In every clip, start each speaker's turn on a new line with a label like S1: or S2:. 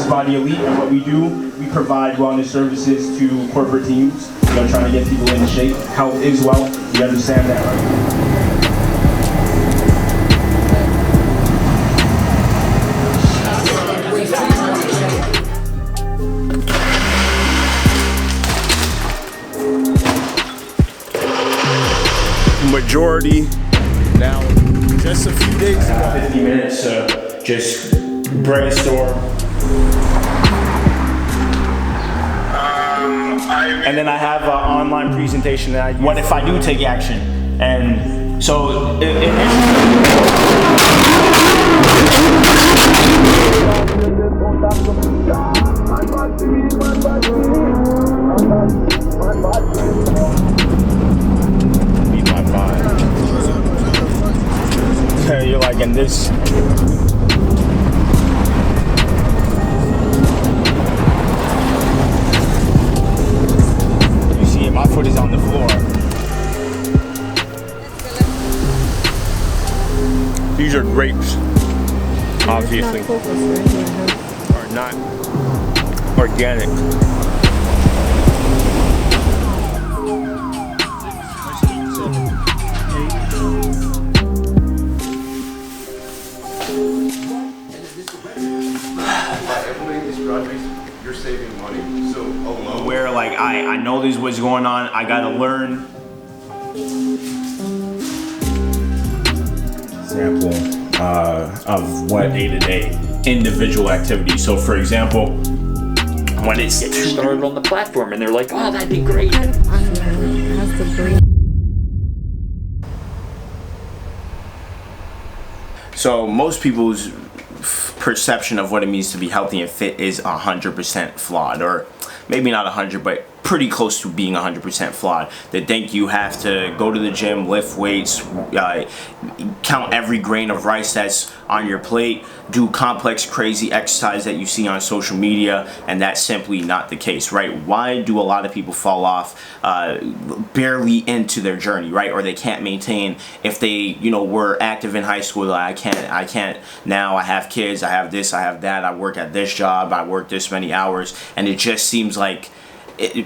S1: Body Elite, and what we do, we provide wellness services to corporate teams, trying to get people in shape. Health is wealth. You understand that, right?
S2: Majority now, just a few days ago.
S1: 50 minutes to just brainstorm. And then I have an online presentation that what if I do take action? And so you're like in this. You see it, my foot is on the floor.
S2: These are grapes, obviously, are not organic.
S3: You're saving money, so alone.
S1: Where like I know this is what's going on, I gotta learn. Example of what day-to-day individual activities. So for example, when it's
S4: get started on the platform and they're like, oh, that'd be great.
S1: So most people's perception of what it means to be healthy and fit is 100% flawed, or maybe not 100, but pretty close to being 100% flawed. They think you have to go to the gym, lift weights, count every grain of rice that's on your plate, do complex, crazy exercise that you see on social media, and that's simply not the case, right? Why do a lot of people fall off barely into their journey, right? Or they can't maintain if they, were active in high school. Like, I can't now. I have kids. I have this. I have that. I work at this job. I work this many hours, and it just seems like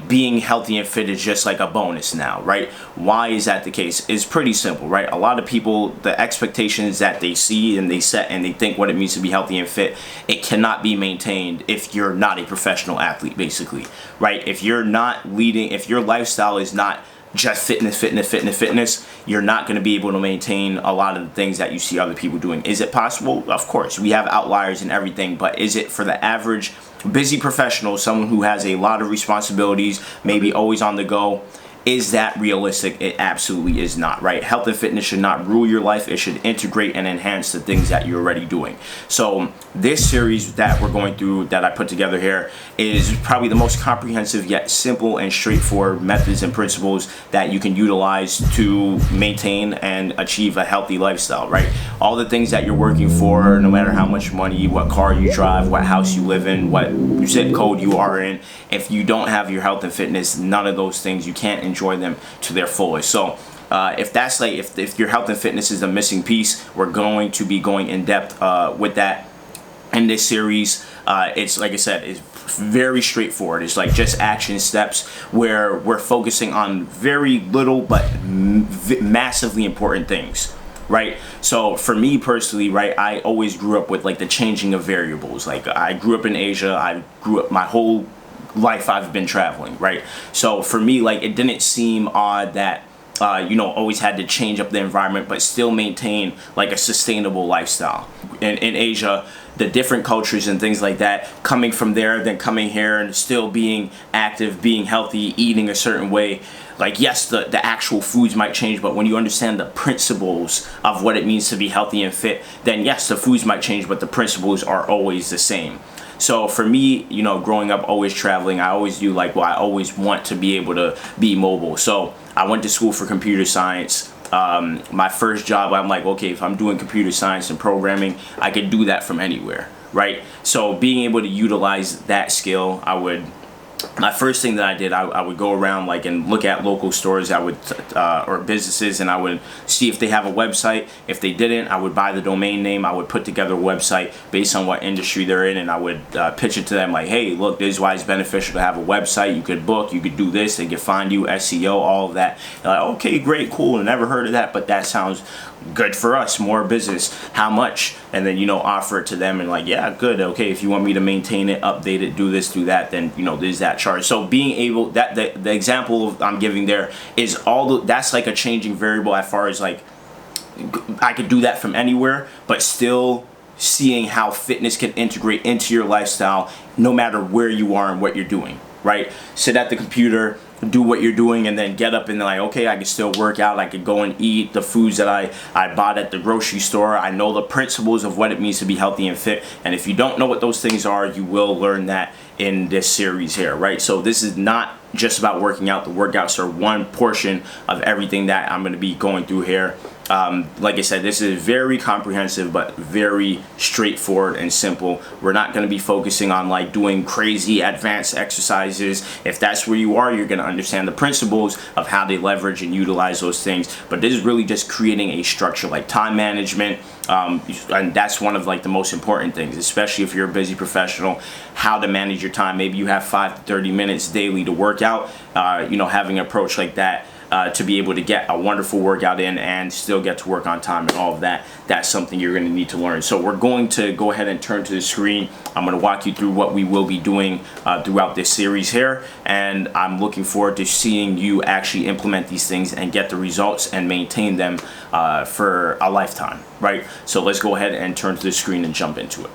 S1: being healthy and fit is just like a bonus now, right? Why is that the case? It's pretty simple, right? A lot of people, the expectations that they see and they set and they think what it means to be healthy and fit, it cannot be maintained if you're not a professional athlete, basically, right? If you're not leading, if your lifestyle is not just fitness, you're not going to be able to maintain a lot of the things that you see other people doing. Is it possible? Of course, we have outliers and everything, but is it for the average busy professional, someone who has a lot of responsibilities, maybe always on the go? Is that realistic? It absolutely is not, right? Health and fitness should not rule your life. It should integrate and enhance the things that you're already doing. So this series that we're going through, that I put together here, is probably the most comprehensive yet simple and straightforward methods and principles that you can utilize to maintain and achieve a healthy lifestyle, right? All the things that you're working for, no matter how much money, what car you drive, what house you live in, what zip code you are in, if you don't have your health and fitness, none of those things, you can't enjoy them to their fullest. So if that's like, if your health and fitness is a missing piece, we're going to be going in depth with that in this series. It's like I said, it's very straightforward. It's like just action steps where we're focusing on very little but massively important things, right? So for me personally, right, I always grew up with like the changing of variables. Like I grew up in Asia. I grew up my whole life I've been traveling, right? So for me, like, it didn't seem odd that always had to change up the environment but still maintain like a sustainable lifestyle. In Asia, the different cultures and things like that, coming from there, then coming here and still being active, being healthy, eating a certain way. Like, yes, the actual foods might change, but when you understand the principles of what it means to be healthy and fit, then yes, the foods might change, but the principles are always the same. So for me, growing up, always traveling, I always do I always want to be able to be mobile. So I went to school for computer science. My first job, I'm like, okay, if I'm doing computer science and programming, I could do that from anywhere, right? So being able to utilize that skill, I would my first thing that I did, I would go around like and look at local stores. I would or businesses, and I would see if they have a website. If they didn't, I would buy the domain name. I would put together a website based on what industry they're in, and I would pitch it to them like, hey, look, this is why it's beneficial to have a website. You could book, you could do this, they could find you, SEO, all of that. They're like, okay, great, cool, never heard of that, but that sounds good for us, more business, how much? And then, offer it to them and like, yeah, good, okay, if you want me to maintain it, update it, do this, do that, then, there's that charge. So being able, that the example I'm giving there is that's like a changing variable as far as like, I could do that from anywhere, but still seeing how fitness can integrate into your lifestyle no matter where you are and what you're doing, right? Sit at the computer, do what you're doing, and then get up and like, okay, I can still work out. I could go and eat the foods that I bought at the grocery store. I know the principles of what it means to be healthy and fit. And if you don't know what those things are, you will learn that in this series here, right? So this is not just about working out. The workouts are one portion of everything that I'm going to be going through here. Like I said, this is very comprehensive, but very straightforward and simple. We're not going to be focusing on like doing crazy advanced exercises. If that's where you are, you're going to understand the principles of how they leverage and utilize those things. But this is really just creating a structure like time management. And that's one of like the most important things, especially if you're a busy professional, how to manage your time. Maybe you have 5 to 30 minutes daily to work out, having an approach like that. To be able to get a wonderful workout in and still get to work on time and all of that, that's something you're going to need to learn. So we're going to go ahead and turn to the screen. I'm going to walk you through what we will be doing throughout this series here, and I'm looking forward to seeing you actually implement these things and get the results and maintain them for a lifetime, right? So let's go ahead and turn to the screen and jump into it.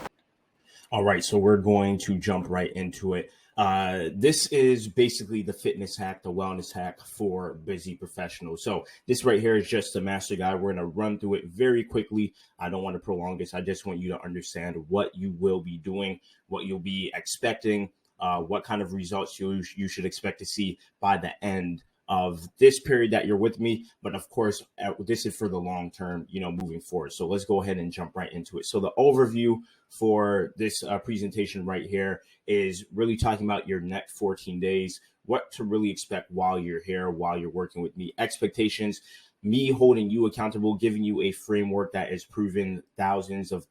S1: All right, so we're going to jump right into it. This is basically the fitness hack, the wellness hack for busy professionals. So this right here is just a master guide. We're going to run through it very quickly. I don't want to prolong this. I just want you to understand what you will be doing, what you'll be expecting, what kind of results you should expect to see by the end of this period that you're with me. But of course, this is for the long term, moving forward. So let's go ahead and jump right into it. So the overview for this presentation right here is really talking about your next 14 days, what to really expect while you're here, while you're working with me, expectations, me holding you accountable, giving you a framework that is proven. Thousands of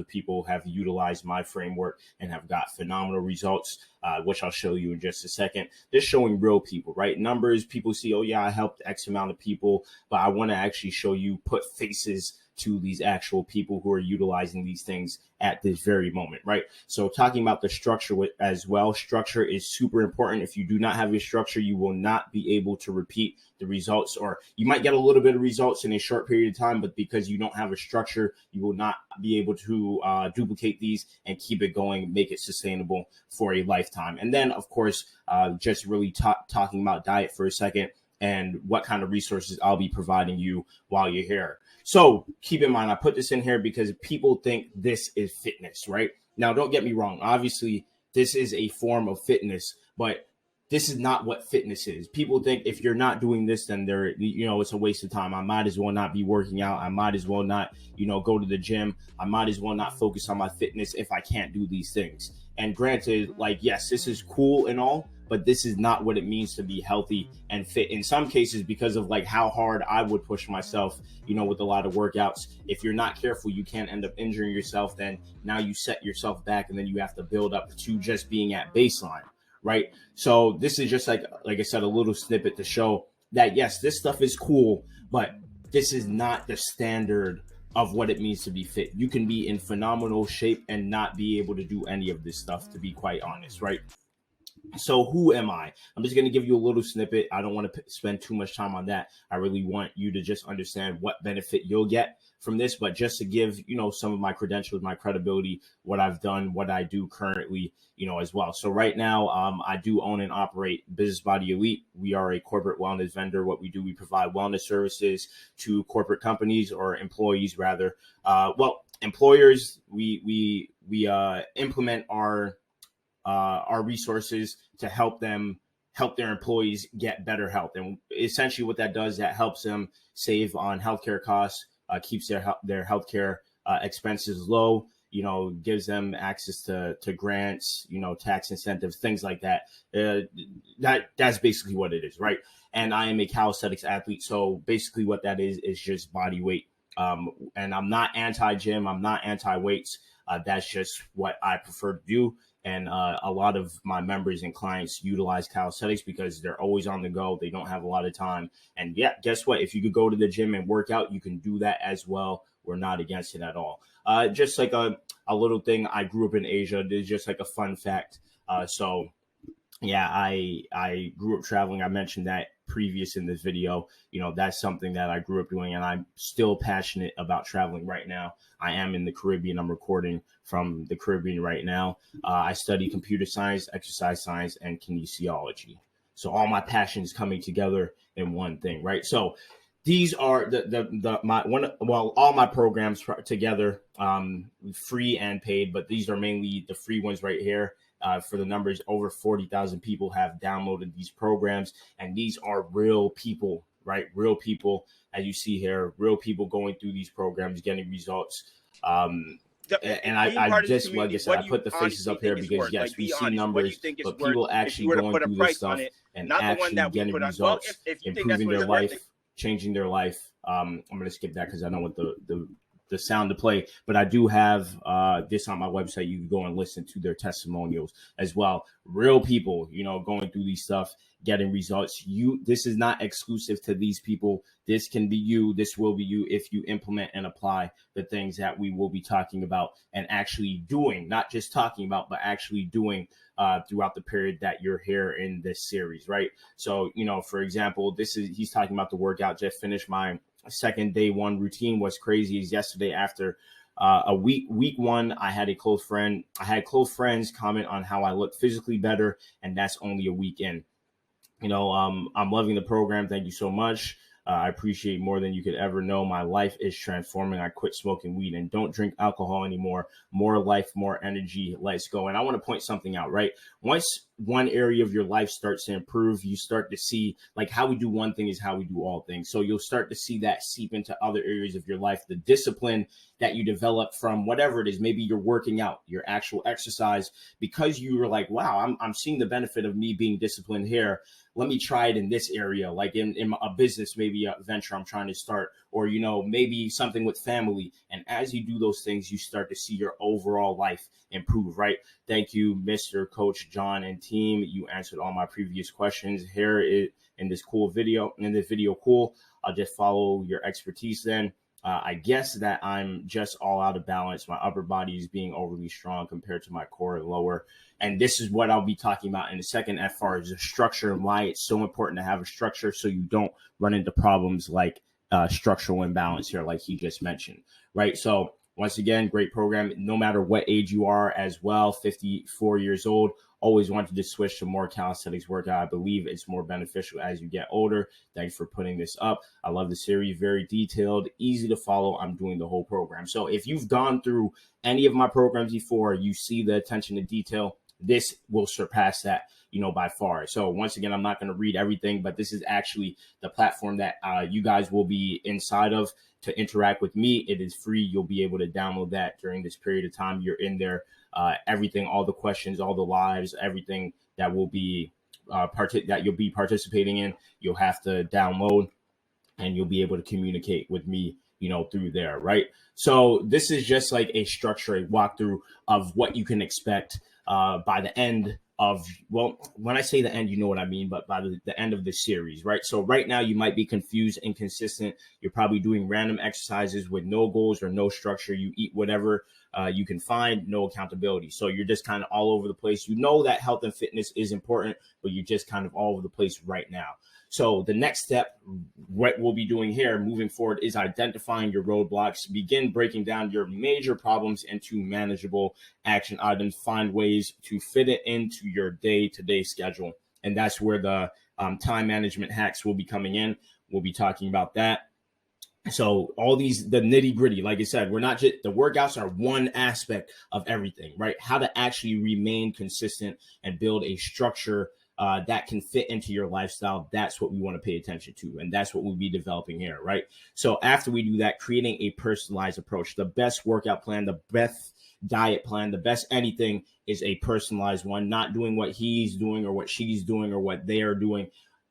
S1: people have utilized my framework and have got phenomenal results, which I'll show you in just a second. Just showing real people, right? Numbers, people see, oh yeah, I helped X amount of people, but I want to actually show you, put faces to these actual people who are utilizing these things at this very moment, right? So talking about the structure as well, structure is super important. If you do not have a structure, you will not be able to repeat the results, or you might get a little bit of results in a short period of time, but because you don't have a structure, you will not be able to duplicate these and keep it going, make it sustainable for a lifetime. And then, of course, just really talking about diet for a second and what kind of resources I'll be providing you while you're here. So keep in mind, I put this in here because people think this is fitness, right? Now, don't get me wrong. Obviously, this is a form of fitness, but this is not what fitness is. People think if you're not doing this, then it's a waste of time. I might as well not be working out. I might as well not, go to the gym. I might as well not focus on my fitness if I can't do these things. And granted, like, yes, this is cool and all, but this is not what it means to be healthy and fit. In some cases, because of like how hard I would push myself, with a lot of workouts, if you're not careful, you can end up injuring yourself. Then now you set yourself back, and then you have to build up to just being at baseline, right? So this is just like I said, a little snippet to show that, yes, this stuff is cool, but this is not the standard of what it means to be fit. You can be in phenomenal shape and not be able to do any of this stuff, to be quite honest, right? So who am I? I'm just going to give you a little snippet. I don't want to spend too much time on that. I really want you to just understand what benefit you'll get from this, but just to give, some of my credentials, my credibility, what I've done, what I do currently, as well. So right now, I do own and operate Business Body Elite. We are a corporate wellness vendor. What we do, we provide wellness services to corporate companies, or employees rather. Employers, we implement our resources to help their employees get better health. And essentially what that does, that helps them save on healthcare costs, keeps their healthcare expenses low, gives them access to grants, tax incentives, things like that. That's basically what it is, right? And I am a calisthenics athlete. So basically what that is just body weight. And I'm not anti-gym. I'm not anti-weights. That's just what I prefer to do. And a lot of my members and clients utilize calisthenics because they're always on the go. They don't have a lot of time. And yeah, guess what? If you could go to the gym and work out, you can do that as well. We're not against it at all. Just like a little thing. I grew up in Asia. It's just like a fun fact. So yeah, I grew up traveling. I mentioned that previous in this video. That's something that I grew up doing, and I'm still passionate about traveling right now. I am in the Caribbean. I'm recording from the Caribbean right now. I study computer science, exercise science, and kinesiology. So all my passions coming together in one thing, right? So these are all my programs together, free and paid, but these are mainly the free ones right here. For the numbers, over 40,000 people have downloaded these programs, and these are real people, right? Real people, as you see here, real people going through these programs, getting results. And I just, like I said, I put the faces up here because yes, we see numbers, but people actually going through this stuff and actually getting results, improving their life, changing their life. I'm going to skip that because I don't want the sound to play, but I do have this on my website. You can go and listen to their testimonials as well. Real people, going through these stuff, getting results. This is not exclusive to these people. This can be you. This will be you if you implement and apply the things that we will be talking about and actually doing, not just talking about, but actually doing throughout the period that you're here in this series, right? So, for example, he's talking about the workout. Just finished my second day one routine. What's crazy is yesterday after a week one, I had close friends comment on how I look physically better, and that's only a week in. I'm loving the program. Thank you so much. I appreciate more than you could ever know. My life is transforming. I quit smoking weed and don't drink alcohol anymore. More life, more energy. Let's go. And I want to point something out, right? Once one area of your life starts to improve, you start to see like how we do one thing is how we do all things. So you'll start to see that seep into other areas of your life. The discipline that you develop from whatever it is, maybe you're working out, your actual exercise, because you were like, wow, I'm seeing the benefit of me being disciplined here. Let me try it in this area, like in a business, maybe a venture I'm trying to start, or, maybe something with family. And as you do those things, you start to see your overall life improve, right? Thank you, Mr. Coach John and team. You answered all my previous questions here in this video. Cool. I'll just follow your expertise then. I guess that I'm just all out of balance. My upper body is being overly strong compared to my core and lower. And this is what I'll be talking about in a second as far as the structure and why it's so important to have a structure so you don't run into problems like structural imbalance here, like he just mentioned, right? So once again, great program. No matter what age you are as well, 54 years old, always wanted to switch to more calisthenics workout. I believe it's more beneficial as you get older. Thanks for putting this up. I love the series. Very detailed, easy to follow. I'm doing the whole program. So if you've gone through any of my programs before, you see the attention to detail, this will surpass that, by far. So once again, I'm not going to read everything, but this is actually the platform that you guys will be inside of to interact with me. It is free. You'll be able to download that during this period of time. You're in there. Everything, all the questions, all the lives, everything that will be that you'll be participating in, you'll have to download, and you'll be able to communicate with me, through there, right? So this is just like a structure, a walkthrough of what you can expect by the end of, well, when I say the end, you know what I mean, but by the end of the series, right? So right now you might be confused, inconsistent. You're probably doing random exercises with no goals or no structure. You eat whatever you can find, no accountability. So you're just kind of all over the place. You know that health and fitness is important, but you're just kind of all over the place right now. So the next step, what we'll be doing here moving forward, is identifying your roadblocks, begin breaking down your major problems into manageable action items, find ways to fit it into your day-to-day schedule. And that's where the time management hacks will be coming in. We'll be talking about that. So all these, the nitty gritty, like I said, we're not just, the workouts are one aspect of everything, right? How to actually remain consistent and build a structure that can fit into your lifestyle, that's what we want to pay attention to. And that's what we'll be developing here, right? So after we do that, creating a personalized approach, the best workout plan, the best diet plan, the best anything is a personalized one, not doing what he's doing or what she's doing or what they are doing,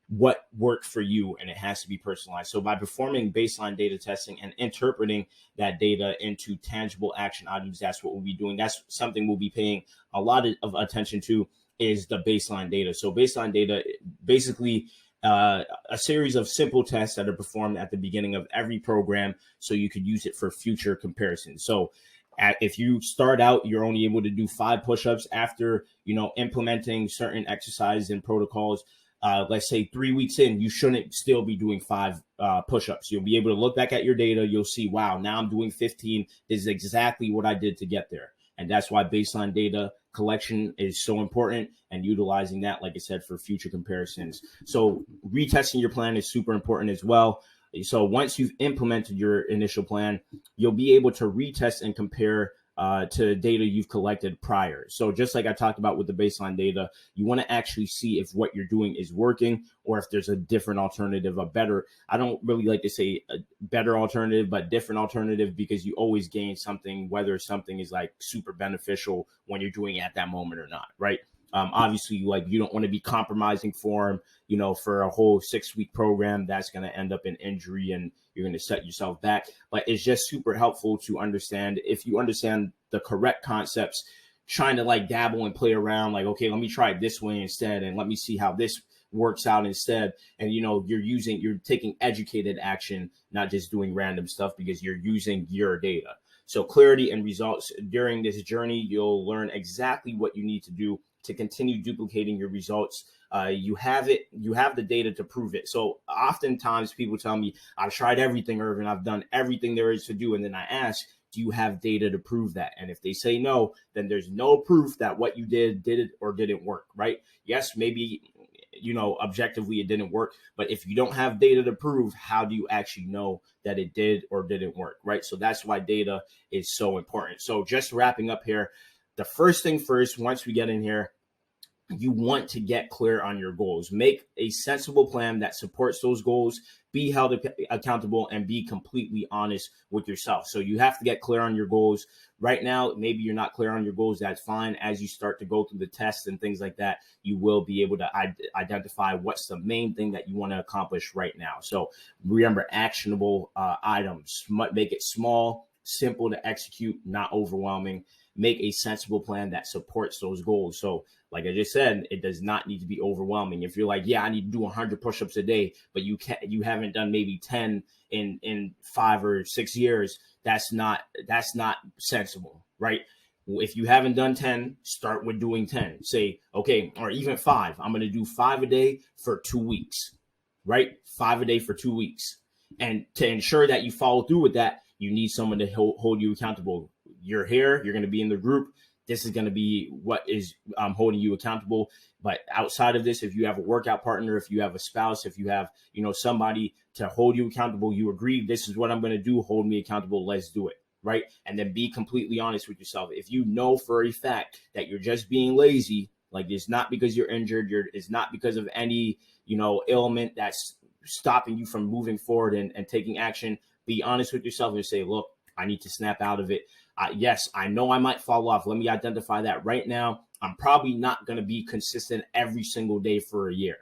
S1: what worked for you, and it has to be personalized. So by performing baseline data testing and interpreting that data into tangible action items, that's what we'll be doing. That's something we'll be paying a lot of attention to, is the baseline data. So baseline data, basically a series of simple tests that are performed at the beginning of every program, so you could use it for future comparisons. So if you start out, you're only able to do 5 push-ups after, implementing certain exercises and protocols. Let's say 3 weeks in, you shouldn't still be doing 5 push-ups. You'll be able to look back at your data. You'll see, wow, now I'm doing 15. This is exactly what I did to get there. And that's why baseline data collection is so important, and utilizing that, like I said, for future comparisons. So retesting your plan is super important as well. So once you've implemented your initial plan, you'll be able to retest and compare to data you've collected prior. So just like I talked about with the baseline data, you want to actually see if what you're doing is working, or if there's a different alternative, a better, I don't really like to say a better alternative, but different alternative, because you always gain something, whether something is like super beneficial when you're doing it at that moment or not, right? Obviously, like, you don't want to be compromising form, for a whole 6-week program. That's going to end up in injury, and you're going to set yourself back. But it's just super helpful to understand, if you understand the correct concepts, trying to like dabble and play around, like, okay, let me try it this way instead, and let me see how this works out instead. And, you're taking educated action, not just doing random stuff, because you're using your data. So clarity and results. During this journey, you'll learn exactly what you need to do to continue duplicating your results. You have the data to prove it. So oftentimes people tell me, I've tried everything, Irvin, I've done everything there is to do. And then I ask, do you have data to prove that? And if they say no, then there's no proof that what you did it or didn't work, right? Yes, maybe, objectively it didn't work, but if you don't have data to prove, how do you actually know that it did or didn't work, right? So that's why data is so important. So just wrapping up here, the first thing first, once we get in here, you want to get clear on your goals. Make a sensible plan that supports those goals, be held accountable, and be completely honest with yourself. So you have to get clear on your goals. Right now, maybe you're not clear on your goals. That's fine. As you start to go through the tests and things like that, you will be able to identify what's the main thing that you want to accomplish right now. So remember, actionable items. Make it small, simple to execute, not overwhelming. Make a sensible plan that supports those goals. So like I just said, it does not need to be overwhelming. If you're like, yeah, I need to do 100 push-ups a day, but you haven't done maybe 10 in 5 or 6 years, that's not sensible, right? If you haven't done 10, start with doing 10. Say, okay, or even 5. I'm going to do 5 a day for 2 weeks, right? 5 a day for 2 weeks. And to ensure that you follow through with that, you need someone to hold you accountable. You're here, you're going to be in the group. This is going to be what is holding you accountable. But outside of this, if you have a workout partner, if you have a spouse, if you have, somebody to hold you accountable, you agree, this is what I'm going to do, hold me accountable, let's do it, right? And then be completely honest with yourself. If you know for a fact that you're just being lazy, like it's not because you're injured, it's not because of any, ailment that's stopping you from moving forward and taking action, be honest with yourself and say, look, I need to snap out of it. Yes, I know I might fall off. Let me identify that right now. I'm probably not going to be consistent every single day for a year.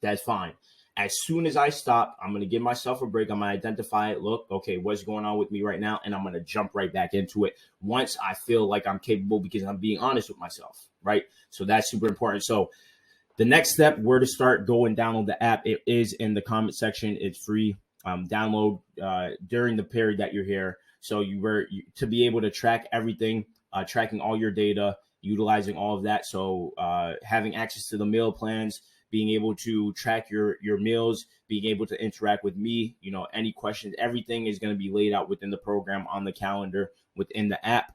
S1: That's fine. As soon as I stop, I'm going to give myself a break. I'm going to identify it. Look, okay, what's going on with me right now? And I'm going to jump right back into it once I feel like I'm capable, because I'm being honest with myself, right? So that's super important. So the next step, where to start, go and download the app. It is in the comment section. It's free. Download during the period that you're here. So to be able to track everything, tracking all your data, utilizing all of that. So having access to the meal plans, being able to track your meals, being able to interact with me, any questions, everything is going to be laid out within the program, on the calendar, within the app.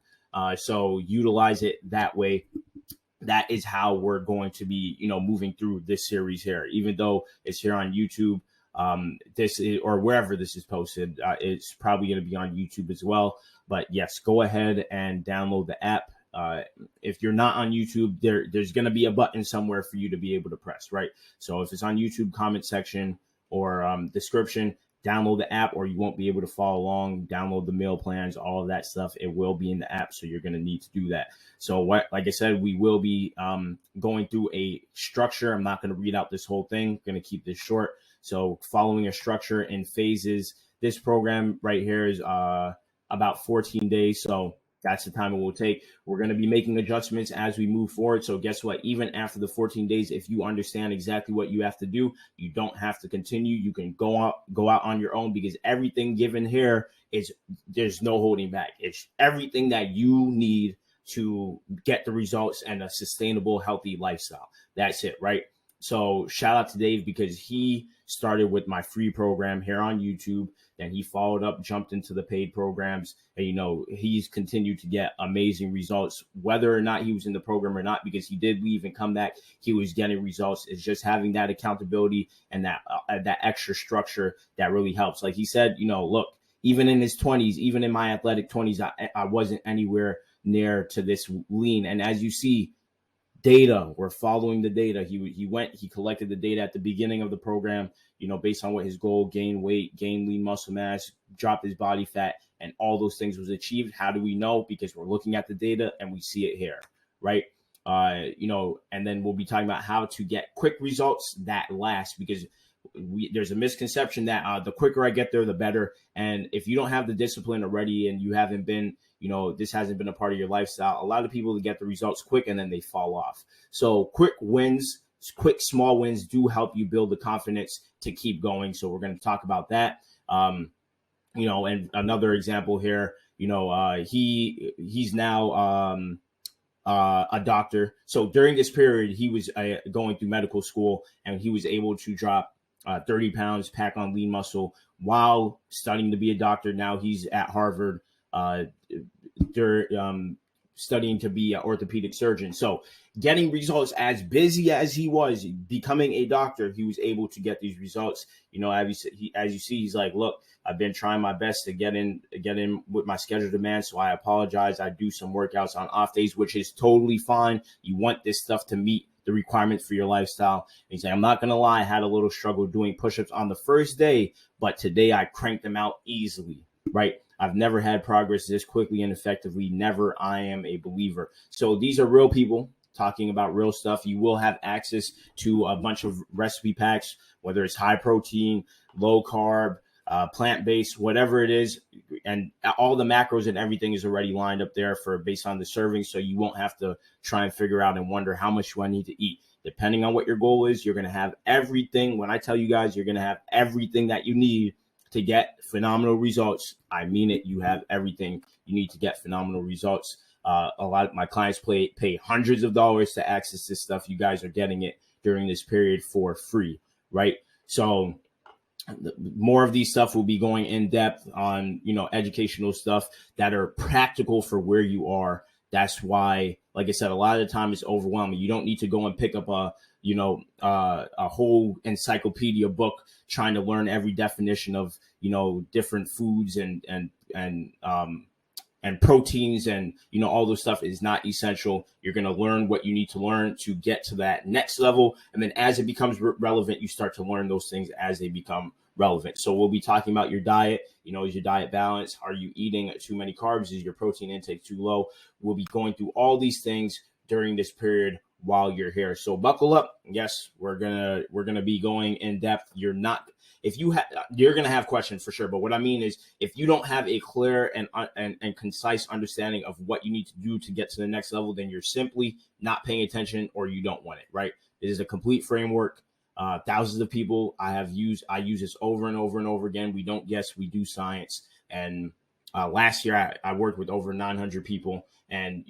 S1: So utilize it that way. That is how we're going to be, moving through this series here, even though it's here on YouTube. This is, or wherever this is posted, it's probably going to be on YouTube as well. But yes, go ahead and download the app.
S5: If you're not on YouTube, there's going to be a button somewhere for you to be able to press, right? So if it's on YouTube comment section or description, download the app, or you won't be able to follow along. Download the meal plans, all of that stuff. It will be in the app, so you're going to need to do that. So like I said, we will be going through a structure. I'm not going to read out this whole thing. I'm going to keep this short. So following a structure in phases. This program right here is about 14 days. So that's the time it will take. We're going to be making adjustments as we move forward. So guess what? Even after the 14 days, if you understand exactly what you have to do, you don't have to continue. You can go out on your own, because everything given here is, there's no holding back. It's everything that you need to get the results and a sustainable, healthy lifestyle. That's it, right? So shout out to Dave, because he started with my free program here on YouTube. Then he followed up, jumped into the paid programs. And, he's continued to get amazing results, whether or not he was in the program or not, because he did leave and come back. He was getting results. It's just having that accountability and that extra structure that really helps. Like he said, look, even in his 20s, even in my athletic 20s, I wasn't anywhere near to this lean. And as you see, data, we're following the data. He collected the data at the beginning of the program, based on what his goal: gain weight, gain lean muscle mass, drop his body fat, and all those things was achieved. How do we know? Because we're looking at the data and we see it here, right? And then we'll be talking about how to get quick results that last, because there's a misconception that the quicker I get there, the better. And if you don't have the discipline already and you haven't been, this hasn't been a part of your lifestyle, a lot of people get the results quick and then they fall off. So quick small wins do help you build the confidence to keep going. So we're going to talk about that. And another example here, he's now a doctor. So during this period, he was going through medical school, and he was able to drop 30 pounds, pack on lean muscle while studying to be a doctor. Now he's at Harvard, studying to be an orthopedic surgeon. So getting results, as busy as he was becoming a doctor, he was able to get these results. As you see, he's like, look, I've been trying my best to get in with my schedule demands. So I apologize. I do some workouts on off days, which is totally fine. You want this stuff to meet the requirements for your lifestyle. And he's like, I'm not going to lie, I had a little struggle doing push-ups on the first day, but today I cranked them out easily, right? I've never had progress this quickly and effectively. Never. I am a believer. So these are real people talking about real stuff. You will have access to a bunch of recipe packs, whether it's high protein, low carb, plant-based, whatever it is. And all the macros and everything is already lined up there based on the serving. So you won't have to try and figure out and wonder, how much do I need to eat? Depending on what your goal is, you're going to have everything. When I tell you guys, you're going to have everything that you need to get phenomenal results. I mean it. You have everything you need to get phenomenal results. A lot of my clients pay hundreds of dollars to access this stuff. You guys are getting it during this period for free, right? So more of these stuff will be going in depth on, educational stuff that are practical for where you are. That's why, like I said, a lot of the time it's overwhelming. You don't need to go and pick up a whole encyclopedia book trying to learn every definition of, different foods and proteins and, all those stuff is not essential. You're going to learn what you need to learn to get to that next level. And then as it becomes relevant, you start to learn those things as they become relevant. So we'll be talking about your diet. Is your diet balanced? Are you eating too many carbs? Is your protein intake too low? We'll be going through all these things during this period while you're here. So buckle up. Yes, we're gonna be going in depth. You're gonna have questions for sure. But what I mean is, if you don't have a clear and concise understanding of what you need to do to get to the next level, then you're simply not paying attention, or you don't want it, right? It is a complete framework. Thousands of people I use this over and over and over again. We don't guess, we do science. And last year I worked with over 900 people, and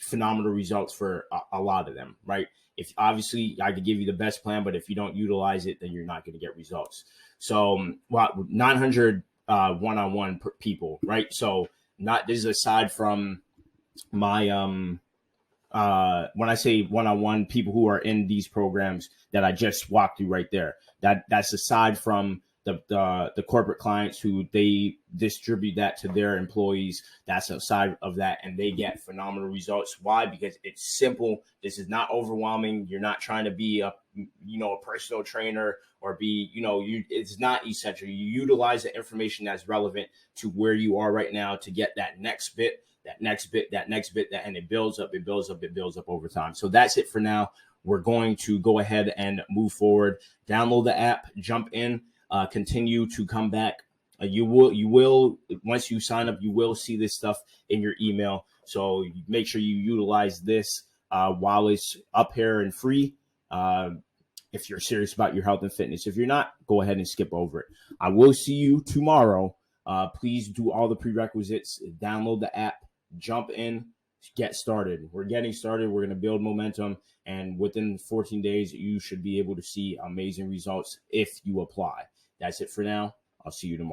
S5: phenomenal results for a lot of them, right? If obviously I could give you the best plan, but if you don't utilize it, then you're not going to get results. So 900 one-on-one people, right? So this is aside from my when I say one-on-one, people who are in these programs that I just walked through right there, that's aside from the corporate clients who they distribute that to their employees. That's outside of that, and they get phenomenal results. Why? Because it's simple. This is not overwhelming. You're not trying to be a personal trainer or be, it's not essential. You utilize the information that's relevant to where you are right now to get that next bit, and it builds up over time. So that's it for now. We're going to go ahead and move forward. Download the app, jump in, continue to come back. You will, once you sign up, you will see this stuff in your email. So make sure you utilize this while it's up here and free. If you're serious about your health and fitness. If you're not, go ahead and skip over it. I will see you tomorrow. Please do all the prerequisites. Download the app, jump in, get started. We're getting started. We're going to build momentum. And within 14 days, you should be able to see amazing results if you apply. That's it for now. I'll see you tomorrow.